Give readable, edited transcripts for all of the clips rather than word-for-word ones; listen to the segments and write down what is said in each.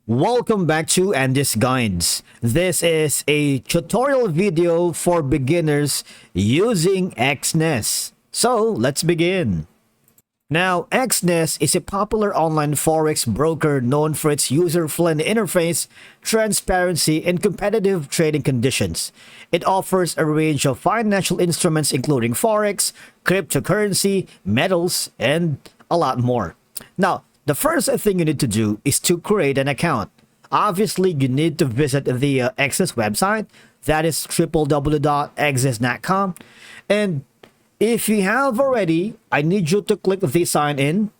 Welcome back to Andy's Guides. This is a tutorial video for beginners using Exness. So let's begin. Now, Exness is a popular online forex broker known for its user-friendly interface, transparency, and competitive trading conditions. It offers a range of financial instruments including forex, cryptocurrency, metals, and a lot more. Now, the first thing you need to do is to create an account. Obviously, you need to visit the Exness website. That is www.exness.com. And if you have already, I need you to click the sign in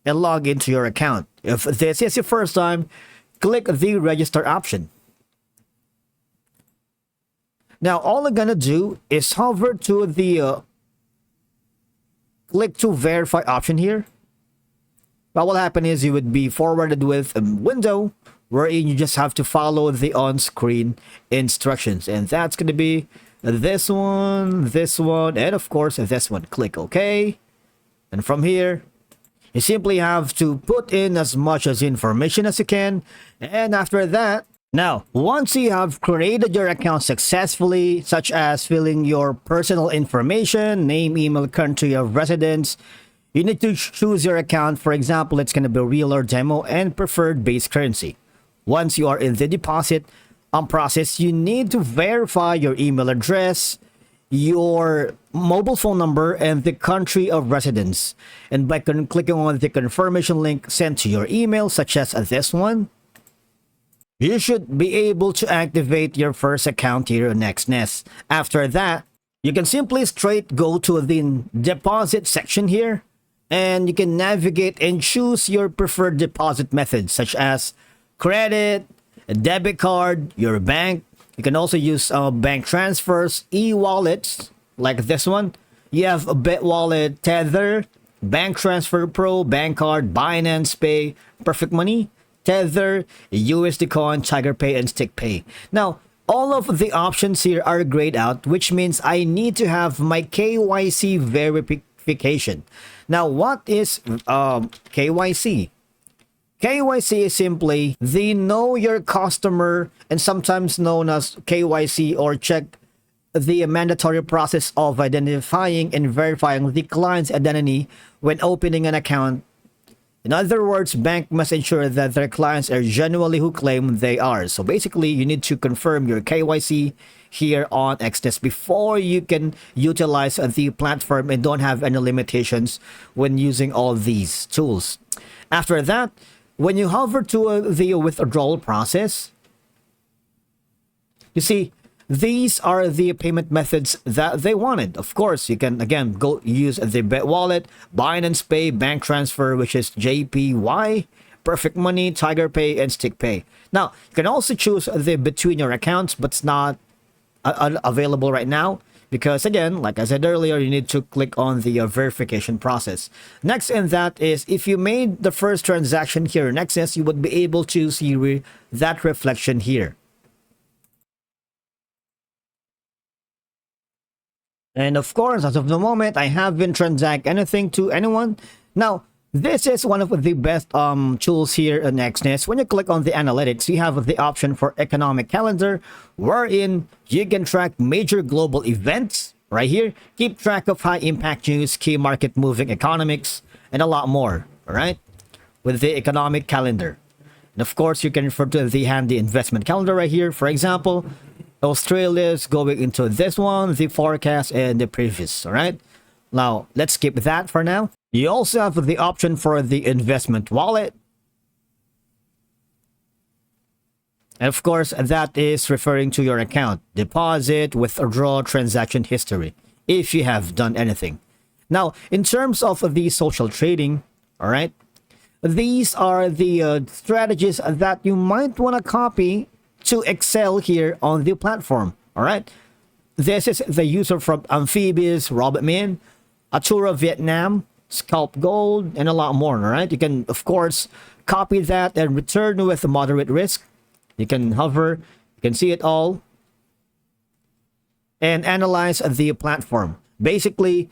and log into your account. If this is your first time, click the register option. Now, all I'm gonna do is hover to the click to verify option here. What will happen is you would be forwarded with a window wherein you just have to follow the on-screen instructions. And that's going to be this one, and of course this one. Click OK. And from here, you simply have to put in as much as information as you can. And after that, now, once you have created your account successfully, such as filling your personal information, name, email, country of residence, you need to choose your account. For example, it's going to be real or demo and preferred base currency. Once you are in the deposit process, you need to verify your email address, your mobile phone number, and the country of residence. And by clicking on the confirmation link sent to your email, such as this one, you should be able to activate your first account here on Exness. After that, you can simply straight go to the deposit section here, and you can navigate and choose your preferred deposit methods, such as credit, debit card, your bank. You can also use bank transfers, e-wallets, like this one. You have a Bitwallet, Tether, Bank Transfer Pro, Bank Card, Binance Pay, Perfect Money, Tether, USD Coin, Tiger Pay, and Stick Pay. Now, all of the options here are grayed out, which means I need to have my KYC verification. Now, what is KYC? KYC is simply the know your customer, and sometimes known as KYC, or check the mandatory process of identifying and verifying the client's identity when opening an account. In other words, bank must ensure that their clients are genuinely who claim they are. So basically, you need to confirm your KYC here on Exness before you can utilize the platform and don't have any limitations when using all these tools. After that, when you hover to the withdrawal process, you see, these are the payment methods that they wanted. Of course, you can again go use the Bitwallet, Binance Pay, Bank Transfer, which is JPY, Perfect Money, Tiger Pay, and Stick Pay. Now, you can also choose the between your accounts, but it's not available right now because, again, like I said earlier, you need to click on the verification process. Next in that is if you made the first transaction here in Exness, you would be able to see that reflection here. And of course, as of the moment, I haven't transacted anything to anyone. Now, this is one of the best tools here in Exness. When you click on the analytics, you have the option for economic calendar, wherein you can track major global events right here, keep track of high impact news, key market moving economics, and a lot more, all right, with the economic calendar. And of course, you can refer to the handy investment calendar right here. For example, Australia's going into this one, the forecast, and the previous, all right? Now, let's skip that for now. You also have the option for the investment wallet. And of course, that is referring to your account, deposit, withdraw, transaction history, if you have done anything. Now, in terms of the social trading, all right, these are the strategies that you might want to copy to excel here on the platform. All right, this is the user from Amphibious, Robert Min, Atura Vietnam, Scalp Gold, and a lot more. All right, you can of course copy that and return with moderate risk. You can hover, you can see it all, and analyze the platform. Basically,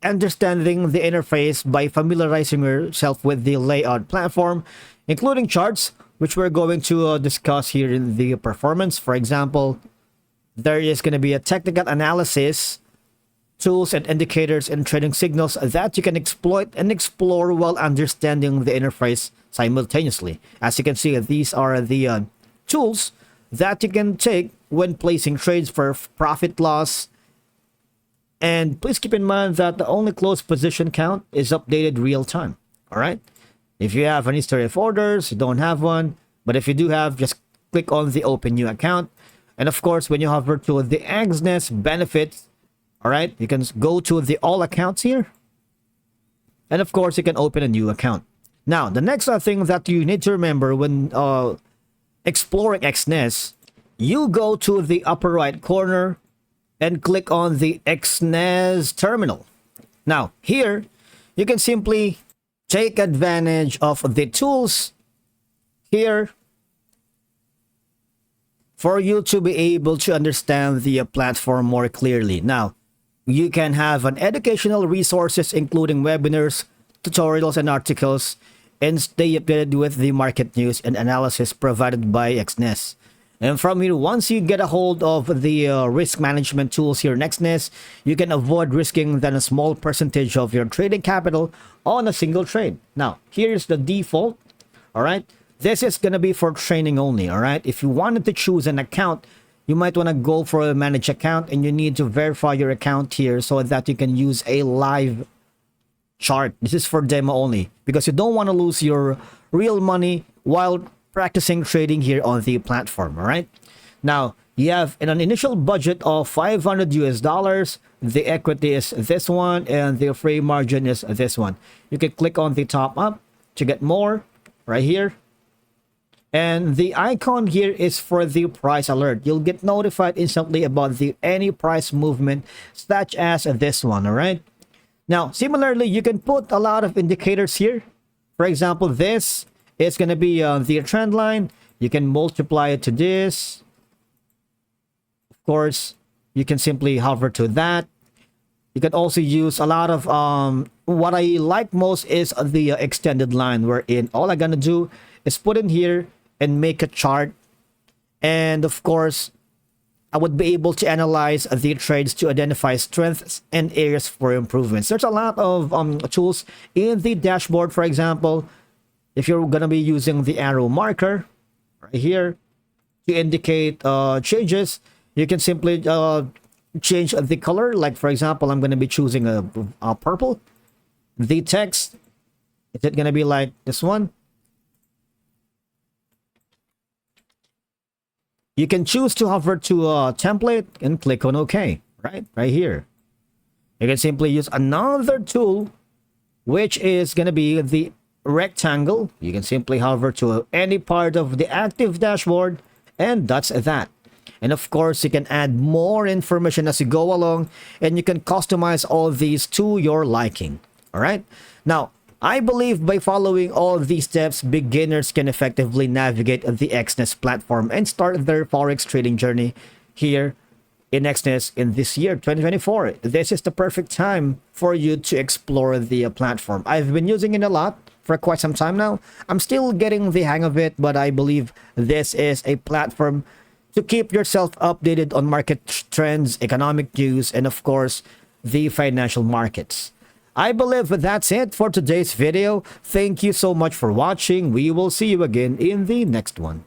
understanding the interface by familiarizing yourself with the layout platform, including charts, which we're going to discuss here in the performance. For example, there is going to be a technical analysis, tools and indicators and trading signals that you can exploit and explore while understanding the interface simultaneously. As you can see, these are the tools that you can take when placing trades for profit loss. And please keep in mind that the only close position count is updated real time. All right. If you have an history of orders, you don't have one. But if you do have, just click on the open new account. And of course, when you hover to the Exness benefits, all right, you can go to the all accounts here. And of course, you can open a new account. Now, the next thing that you need to remember when exploring Exness, you go to the upper right corner and click on the Exness terminal. Now, here, you can simply take advantage of the tools here for you to be able to understand the platform more clearly. Now, you can have an educational resources including webinars, tutorials, and articles, and stay updated with the market news and analysis provided by Exness. And from here, once you get a hold of the risk management tools here in Exness, you can avoid risking than a small percentage of your trading capital on a single trade. Now, here's the default. All right. This is going to be for training only. All right. If you wanted to choose an account, you might want to go for a managed account, and you need to verify your account here so that you can use a live chart. This is for demo only because you don't want to lose your real money while practicing trading here on the platform. All right. Now, you have an initial budget of 500 US dollars. The equity is this one, and the free margin is this one. You can click on the top up to get more right here. And the icon here is for the price alert. You'll get notified instantly about any price movement, such as this one. All right. Now, similarly, you can put a lot of indicators here. For example, this is going to be the trend line. You can multiply it to this. Of course, you can simply hover to that. You can also use a lot of what I like most is the extended line, wherein all I'm going to do is put in here and make a chart. And of course, I would be able to analyze the trades to identify strengths and areas for improvements. There's a lot of tools in the dashboard. For example, if you're going to be using the arrow marker right here to indicate changes, you can simply change the color. Like, for example, I'm going to be choosing a purple. The text, is it going to be like this one? You can choose to hover to a template and click on OK, right here. You can simply use another tool, which is going to be the rectangle. You can simply hover to any part of the active dashboard, and that's that. And of course, you can add more information as you go along, and you can customize all these to your liking. All right. Now, I believe by following all these steps, beginners can effectively navigate the Exness platform and start their forex trading journey here in Exness in this year 2024. This is the perfect time for you to explore the platform. I've been using it a lot for quite some time now. I'm still getting the hang of it, but I believe this is a platform to keep yourself updated on market trends, economic news, and of course, the financial markets. I believe that's it for today's video. Thank you so much for watching. We will see you again in the next one.